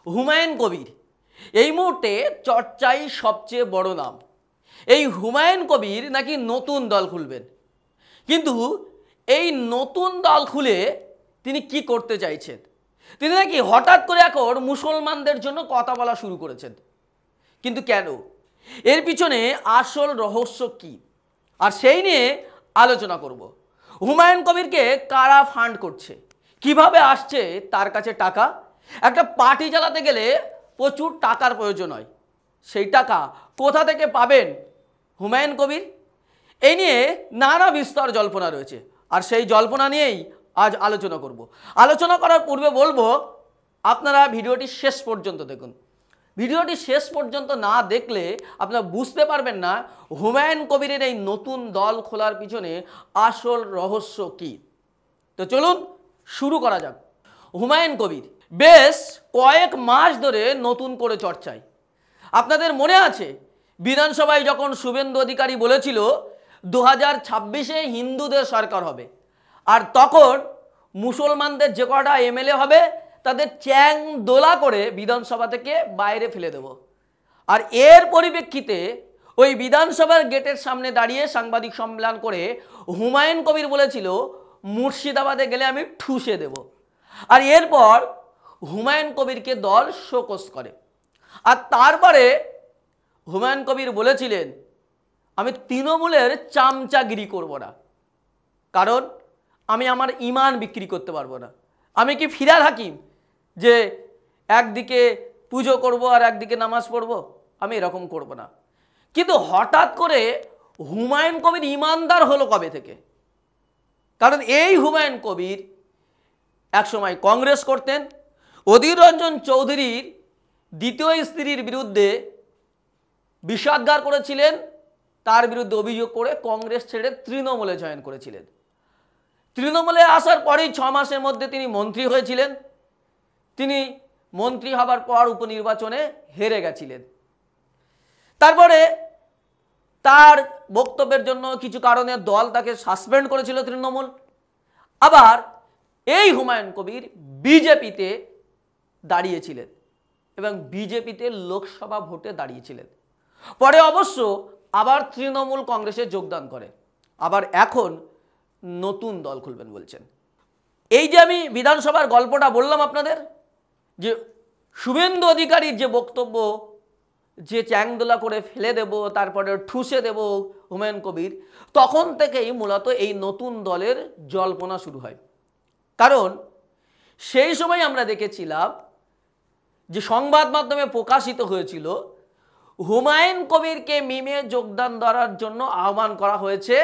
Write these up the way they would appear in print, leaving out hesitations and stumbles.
হুমায়ুন কবির এই মুহূর্তে চর্চায় সবচেয়ে বড় নাম। এই হুমায়ুন কবির নাকি নতুন দল খুলবেন, কিন্তু এই নতুন দল খুলে তিনি কি করতে চাইছেন? তিনি নাকি হঠাৎ করে এখন মুসলমানদের জন্য কথা বলা শুরু করেছেন। কিন্তু কেন? এর পিছনে আসল রহস্য কি? আর সেই নিয়ে আলোচনা করব। হুমায়ুন কবিরকে কারা ফান্ড করছে, কিভাবে আসছে তার কাছে টাকা? একটা পার্টি চালাতে গেলে প্রচুর টাকার প্রয়োজন হয়, সেই টাকা কোথা থেকে পাবেন হুমায়ুন কবির? এই নিয়ে নানা বিস্তর জল্পনা রয়েছে, আর সেই জল্পনা নিয়েই আজ আলোচনা করব। আলোচনা করার পূর্বে বলবো, আপনারা ভিডিওটি শেষ পর্যন্ত দেখুন। ভিডিওটি শেষ পর্যন্ত না দেখলে আপনারা বুঝতে পারবেন না হুমায়ুন কবিরের এই নতুন দল খোলার পিছনে আসল রহস্য কি। তো চলুন শুরু করা যাক। হুমায়ুন কবির বেশ কয়েক মাস ধরে নতুন করে চর্চায়। আপনাদের মনে আছে বিধানসভায় যখন শুভেন্দু অধিকারী বলেছিল 2026-এ হিন্দুদের সরকার হবে, আর তখন মুসলমানদের যে কটা এমএলএ হবে তাদের চ্যাং দোলা করে বিধানসভা থেকে বাইরে ফেলে দেব। আর এর পরিপ্রেক্ষিতে ওই বিধানসভার গেটের সামনে দাঁড়িয়ে সাংবাদিক সম্মেলন করে হুমায়ুন কবির বলেছিল মুর্শিদাবাদে গেলে আমি ঠুসে দেব। আর এরপর হুমায়ুন কবিরকে দল শোকজ করে। আর তারপরে হুমায়ুন কবির বলেছিলেন আমি তৃণমূলের চামচাগিরি করব না, কারণ আমি আমার ইমান বিক্রি করতে পারবো না। আমি কি ফিরাদ হাকিম যে একদিকে পুজো করব আর একদিকে নামাজ পড়ব? আমি এরকম করব না। কিন্তু হঠাৎ করে হুমায়ুন কবির ইমানদার হলো কবে থেকে? কারণ এই হুমায়ুন কবির একসময় কংগ্রেস করতেন, অধীর রঞ্জন চৌধুরীর দ্বিতীয় স্ত্রীর বিরুদ্ধে বিষাদগার করেছিলেন, তার বিরুদ্ধে অভিযোগ করে কংগ্রেস ছেড়ে তৃণমূলে জয়েন করেছিলেন। তৃণমূলে আসার পরেই 6 মাসের মধ্যে তিনি মন্ত্রী হয়েছিলেন। তিনি মন্ত্রী হবার পর উপনির্বাচনে হেরে গেছিলেন। তারপরে তার বক্তব্যের জন্য কিছু কারণে দল তাকে সাসপেন্ড করেছিল তৃণমূল। আবার এই হুমায়ুন কবির বিজেপিতে দাঁড়িয়েছিলেন এবং বিজেপিতে লোকসভা ভোটে দাঁড়িয়েছিলেন। পরে অবশ্য আবার তৃণমূল কংগ্রেসে যোগদান করে, আবার এখন নতুন দল খুলবেন বলছেন। এই যে আমি বিধানসভার গল্পটা বললাম আপনাদের, যে শুভেন্দু অধিকারীর যে বক্তব্য যে চ্যাংদোলা করে ফেলে দেব তারপরে ঠুসে দেব হুমায়ুন কবির, তখন থেকেই মূলত এই নতুন দলের জল্পনা শুরু হয়। কারণ সেই সময় আমরা দেখেছিলাম যে সংবাদ মাধ্যমে প্রকাশিত হয়েছিল হুমায়ুন কবিরকে মিমে যোগদান দেওয়ার জন্য আহ্বান করা হয়েছে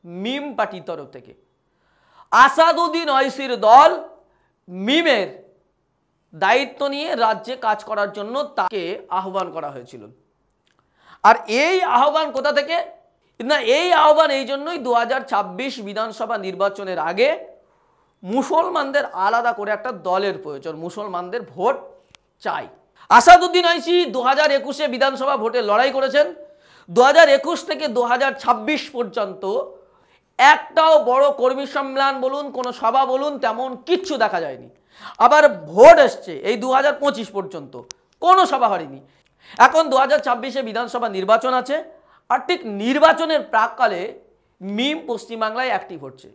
মিম পার্টির তরফ থেকে। আসাদুদ্দিন ওয়াইসির দল মিমের দায়িত্ব নিয়ে রাজ্যে কাজ করার জন্য তাকে আহ্বান করা হয়েছিল। আর এই আহ্বান কোথা থেকে? না, এই আহ্বান এই জন্যই 2026 বিধানসভা নির্বাচনের আগে মুসলমানদের আলাদা করে একটা দলের প্রয়োজন, মুসলমানদের ভোট চাই। আসাদুদ্দিন ওয়াইসি 2021-এ বিধানসভা ভোটে লড়াই করেছেন। 2021 থেকে 2026 পর্যন্ত একটাও বড় কর্মী সম্মেলন বলুন, কোনো সভা বলুন, তেমন কিচ্ছু দেখা যায়নি। আবার ভোট এসছে এই 2025 পর্যন্ত, কোনো সভা হয়নি। এখন 2026-এ বিধানসভা নির্বাচন আছে, আর ঠিক নির্বাচনের প্রাককালে মিম পশ্চিমবাংলায় অ্যাক্টিভ হচ্ছে।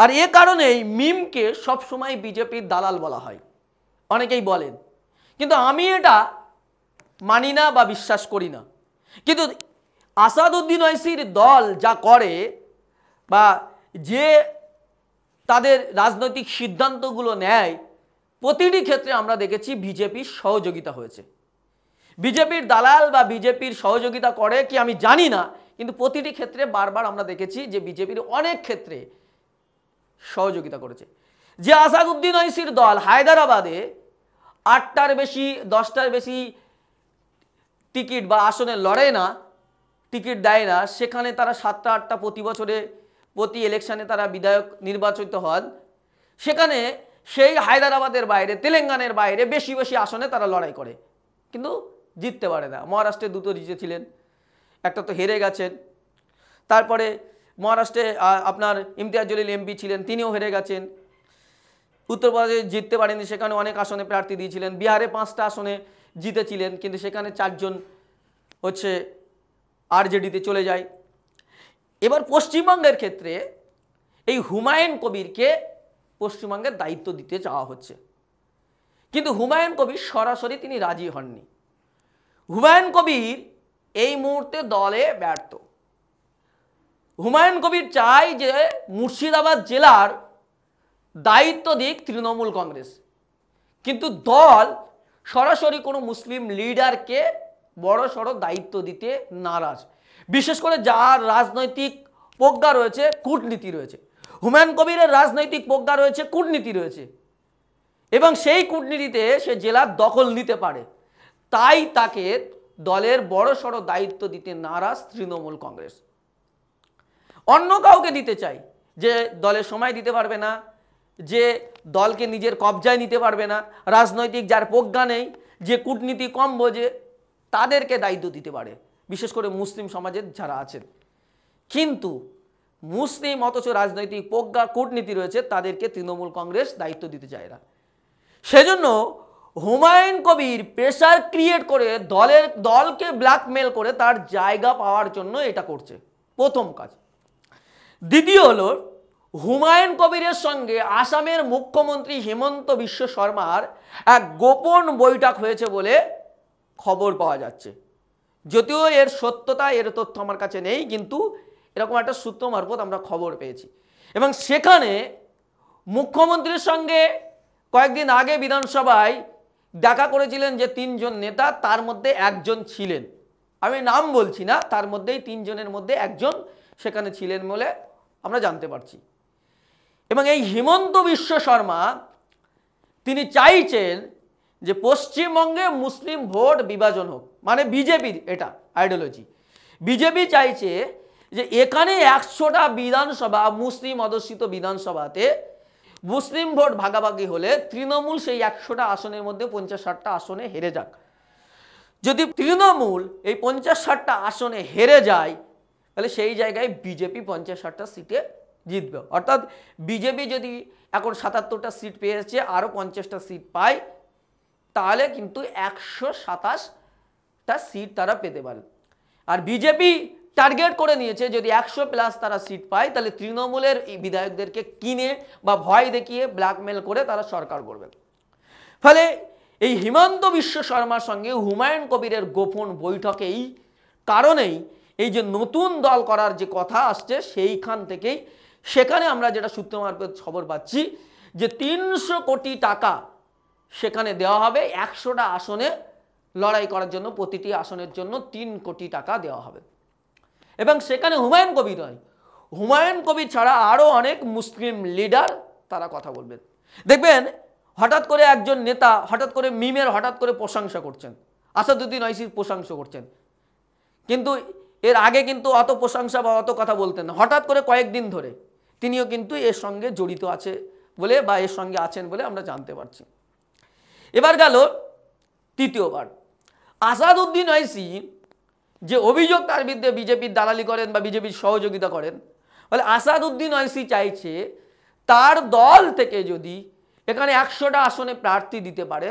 আর এ কারণেই মিমকে সবসময় বিজেপির দালাল বলা হয়, অনেকেই বলেন, কিন্তু আমি এটা মানি না বা বিশ্বাস করি না। কিন্তু আসাদুদ্দিন ওয়াইসির দল যা করে বা যে তাদের রাজনৈতিক সিদ্ধান্তগুলো নেয়, প্রতিটি ক্ষেত্রে আমরা দেখেছি বিজেপির সহযোগিতা হয়েছে। বিজেপির দালাল বা বিজেপির সহযোগিতা করে কি আমি জানি না, কিন্তু প্রতিটি ক্ষেত্রে বারবার আমরা দেখেছি যে বিজেপির অনেক ক্ষেত্রে সহযোগিতা করেছে। যে আসাদুদ্দিন ওয়াইসির দল হায়দ্রাবাদে 8টার বেশি 10টার বেশি টিকিট বা আসনে লড়ে না, টিকিট দেয় না, সেখানে তারা 7টা 8টা প্রতি ইলেকশনে তারা বিধায়ক নির্বাচিত হন, সেখানে সেই হায়দ্রাবাদের বাইরে তেলেঙ্গানার বাইরে বেশি বেশি আসনে তারা লড়াই করে, কিন্তু জিততে পারে না। মহারাষ্ট্রে 2টো জিতেছিলেন, একটা তো হেরে গেছেন। তারপরে মহারাষ্ট্রে আপনার ইমতিয়াজ জলিল এমপি ছিলেন, তিনিও হেরে গেছেন। উত্তরপ্রদেশে জিততে পারেনি, সেখানে অনেক আসনে প্রার্থী দিয়েছিলেন। বিহারে 5টা আসনে জিতেছিলেন, কিন্তু সেখানে 4 জন হচ্ছে আরজেডিতে চলে যায়। এবার পশ্চিমবঙ্গের ক্ষেত্রে এই হুমায়ুন কবিরকে পশ্চিমবঙ্গের দায়িত্ব দিতে চাওয়া হচ্ছে, কিন্তু হুমায়ুন কবির সরাসরি তিনি রাজি হননি। হুমায়ুন কবির এই মুহূর্তে দলে ব্যর্থ। হুমায়ুন কবির চায় যে মুর্শিদাবাদ জেলার দায়িত্ব দিক তৃণমূল কংগ্রেস, কিন্তু দল সরাসরি কোনো মুসলিম লিডারকে বড় সড়ো দায়িত্ব দিতে নারাজ। বিশেষ করে যার রাজনৈতিক প্রজ্ঞা রয়েছে, কূটনীতি রয়েছে। হুমায়ুন কবিরের রাজনৈতিক প্রজ্ঞা রয়েছে, কূটনীতি রয়েছে, এবং সেই কূটনীতিতে সে জেলার দখল নিতে পারে। তাই তাকে দলের বড় সড়ো দায়িত্ব দিতে নারাজ তৃণমূল কংগ্রেস। অন্য কাউকে দিতে চাই যে দলের সময় দিতে পারবে না, যে দলকে নিজের কবজায় নিতে পারবে না, রাজনৈতিক যার প্রজ্ঞা নেই, যে কূটনীতি কম বোঝে, তাদেরকে দায়িত্ব দিতে পারে, বিশেষ করে মুসলিম সমাজের যারা আছেন। কিন্তু মুসলিম অথচ রাজনৈতিক প্রজ্ঞা কূটনীতি রয়েছে, তাদেরকে তৃণমূল কংগ্রেস দায়িত্ব দিতে চায় না। সেজন্য হুমায়ুন কবির প্রেসার ক্রিয়েট করে দলকে ব্ল্যাকমেল করে তার জায়গা পাওয়ার জন্য এটা করছে, প্রথম কাজ। দ্বিতীয় হলো, হুমায়ুন কবিরের সঙ্গে আসামের মুখ্যমন্ত্রী হিমন্ত বিশ্ব শর্মার এক গোপন বৈঠক হয়েছে বলে খবর পাওয়া যাচ্ছে। যদিও এর সত্যতা, এর তথ্য আমার কাছে নেই, কিন্তু এরকম একটা সূত্র মারফত আমরা খবর পেয়েছি। এবং সেখানে মুখ্যমন্ত্রীর সঙ্গে কয়েকদিন আগে বিধানসভায় দেখা করেছিলেন যে 3 জন নেতা, তার মধ্যে একজন ছিলেন, আমি নাম বলছি না, তার মধ্যেই 3 জনের মধ্যে একজন সেখানে ছিলেন বলে আমরা জানতে পারছি। এবং এই হিমন্ত বিশ্ব শর্মা তিনি চাইছেন যে পশ্চিমবঙ্গে মুসলিম ভোট বিভাজন হোক, মানে বিজেপির এটা আইডিওলজি। বিজেপি চাইছে যে এখানে 100টা বিধানসভা, মুসলিম অধ্যুষিত বিধানসভাতে মুসলিম ভোট ভাগাভাগি হলে তৃণমূল সেই 100টা আসনের মধ্যে 50-60টা আসনে হেরে যাক। যদি তৃণমূল এই 50-60টা আসনে হেরে যায়, তাহলে সেই জায়গায় বিজেপি 50-60টা সিটে জিতবে। অর্থাৎ বিজেপি যদি এখন 77টা সিট পেয়েছে, আরও 50টা সিট পায়, তাহলে কিন্তু 127টা সিট তারা পেতে পারে। আর বিজেপি টার্গেট করে নিয়েছে যদি 100+ তারা সিট পায়, তাহলে তৃণমূলের এই বিধায়কদেরকে কিনে বা ভয় দেখিয়ে ব্ল্যাকমেল করে তারা সরকার করবে। ফলে এই হিমন্ত বিশ্ব শর্মার সঙ্গে হুমায়ুন কবিরের গোপন বৈঠকেই কারণেই এই যে নতুন দল করার যে কথা আসছে, সেইখান থেকেই সেখানে আমরা যেটা সূত্র মারফত খবর পাচ্ছি যে 300 কোটি টাকা সেখানে দেওয়া হবে 100টা আসনে লড়াই করার জন্য। প্রতিটি আসনের জন্য 3 কোটি টাকা দেওয়া হবে। এবং সেখানে হুমায়ুন কবির নয়, হুমায়ুন কবির ছাড়া আরও অনেক মুসলিম লিডার তারা কথা বলবেন। দেখবেন হঠাৎ করে একজন নেতা হঠাৎ করে মিমের হঠাৎ করে প্রশংসা করছেন, আসাদুদ্দিন ওয়াইসির প্রশংসা করছেন, কিন্তু এর আগে কিন্তু অত প্রশংসা বা অত কথা বলতেন না। হঠাৎ করে কয়েকদিন ধরে তিনিও কিন্তু এর সঙ্গে জড়িত আছে বলে বা এর সঙ্গে আছেন বলে আমরা জানতে পারছি। এবার গেল তৃতীয়বার, আসাদুদ্দিন ওয়াইসি যে অভিযোগ তার বিরুদ্ধে বিজেপির দালালি করেন বা বিজেপির সহযোগিতা করেন, বলে আসাদুদ্দিন ওয়াইসি চাইছে তার দল থেকে যদি এখানে 100টা আসনে প্রার্থী দিতে পারে,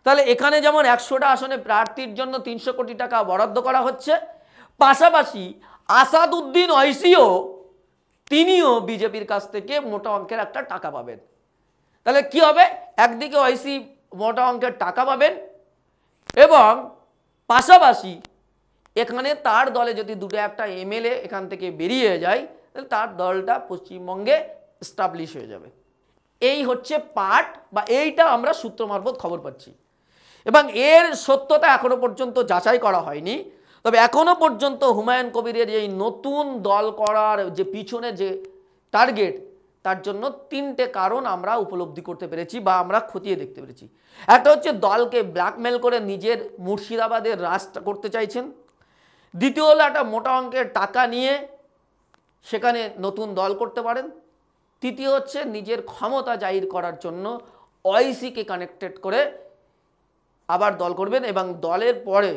তাহলে এখানে যেমন 100টা আসনে প্রার্থীর জন্য 300 কোটি টাকা বরাদ্দ করা হচ্ছে, পাশাপাশি আসাদুদ্দিন ওয়াইসিও তিনিও বিজেপির কাছ থেকে মোটা অঙ্কের একটা টাকা পাবেন। তাহলে কি হবে, একদিকে ওয়াইসি মোটা অঙ্কের টাকা পাবেন এবং পাশাপাশি এখানে তার দলে যদি 2-1টা এমএলএ এখান থেকে বেরিয়ে যায়, তাহলে তার দলটা পশ্চিমবঙ্গে এস্টাবলিশ হয়ে যাবে। এই হচ্ছে পার্ট, বা এইটা আমরা সূত্র মারফত খবর পাচ্ছি। এবং এর সত্যতা এখনো পর্যন্ত যাচাই করা হয়নি। তবে এখনো পর্যন্ত হুমায়ুন কবিরের এই নতুন দল করার যে পিছনে যে টার্গেট, তার জন্য 3টে কারণ আমরা উপলব্ধি করতে পেরেছি বা আমরা খতিয়ে দেখতে পেরেছি। একটা হচ্ছে দলকে ব্ল্যাকমেল করে নিজের মুর্শিদাবাদের রাজটা করতে চাইছেন। দ্বিতীয় হলো একটা মোটা অঙ্কের টাকা নিয়ে সেখানে নতুন দল করতে পারেন। তৃতীয় হচ্ছে নিজের ক্ষমতা জাহির করার জন্য ওয়াইসিকে কানেক্টেড করে আবার দল করবেন, এবং দলের পরে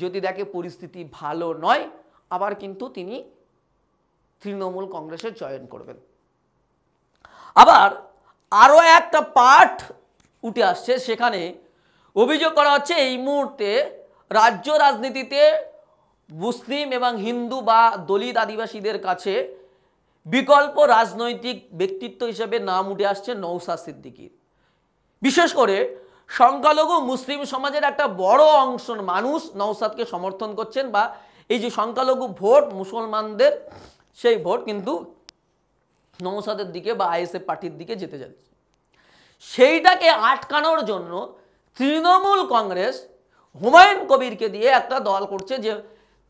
যদি দেখে পরিস্থিতি ভালো নয়, আবার কিন্তু তিনি তৃণমূল কংগ্রেসে জয়েন করবেন। আবার আরও একটা পার্ট উঠে আসছে, সেখানে অভিযোগ করা হচ্ছে এই মুহূর্তে রাজ্য রাজনীতিতে মুসলিম এবং হিন্দু বা দলিত আদিবাসীদের কাছে বিকল্প রাজনৈতিক ব্যক্তিত্ব হিসেবে নাম উঠে আসছে নওশাদ সিদ্দিকীর। বিশেষ করে সংখ্যালঘু মুসলিম সমাজের একটা বড় অংশ মানুষ নওশাদকে সমর্থন করছেন, বা এই যে সংখ্যালঘু ভোট মুসলমানদের, সেই ভোট কিন্তু নওশাদের দিকে বা আইএসএফ পার্টির দিকে যেতে যাচ্ছে। সেইটাকে আটকানোর জন্য তৃণমূল কংগ্রেস হুমায়ুন কবিরকে দিয়ে একটা দল করছে, যে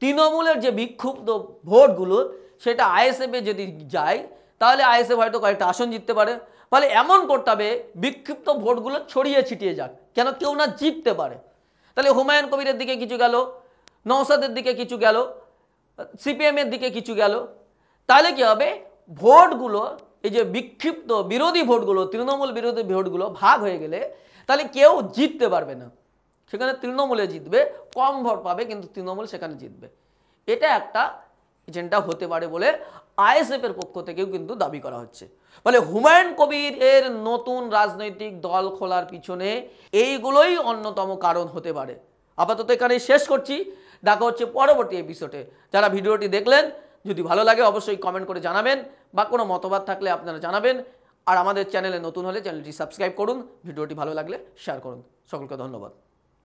তৃণমূলের যে বিক্ষুব্ধ ভোটগুলো সেটা আইএসএফে যদি যায় তাহলে আইএসএফ হয়তো কয়েকটা আসন জিততে পারে। ফলে এমন করতে হবে বিক্ষিপ্ত ভোটগুলো ছড়িয়ে ছিটিয়ে যাক, কেন কেউ না জিততে পারে। তাহলে হুমায়ুন কবিরের দিকে কিছু গেল, নওশাদের দিকে কিছু গেল, সিপিএমের দিকে কিছু গেল। তাহলে কি হবে, ভোটগুলো এই যে বিক্ষিপ্ত বিরোধী ভোটগুলো, তৃণমূল বিরোধী ভোটগুলো ভাগ হয়ে গেলে তাহলে কেউ জিততে পারবে না। সেখানে তৃণমূলে জিতবে, কম ভোট পাবে কিন্তু তৃণমূল সেখানে জিতবে। এটা একটা এজেন্ডা হতে পারে বলে আইএসএফের পক্ষ থেকেও কিন্তু দাবি করা হচ্ছে। ফলে হুমায়ুন কবির এর নতুন রাজনৈতিক দল খোলার পিছনে এইগুলোই অন্যতম কারণ হতে পারে। আপাতত এখানেই শেষ করছি, দেখা হচ্ছে পরবর্তী এপিসোডে। যারা ভিডিওটি দেখলেন, যদি ভালো লাগে অবশ্যই কমেন্ট করে জানাবেন, বা কোনো মতবাদ থাকলে আপনারা জানাবেন। আর আমাদের চ্যানেলে নতুন হলে চ্যানেলটি সাবস্ক্রাইব করুন, ভিডিওটি ভালো লাগলে শেয়ার করুন। সকলকে ধন্যবাদ।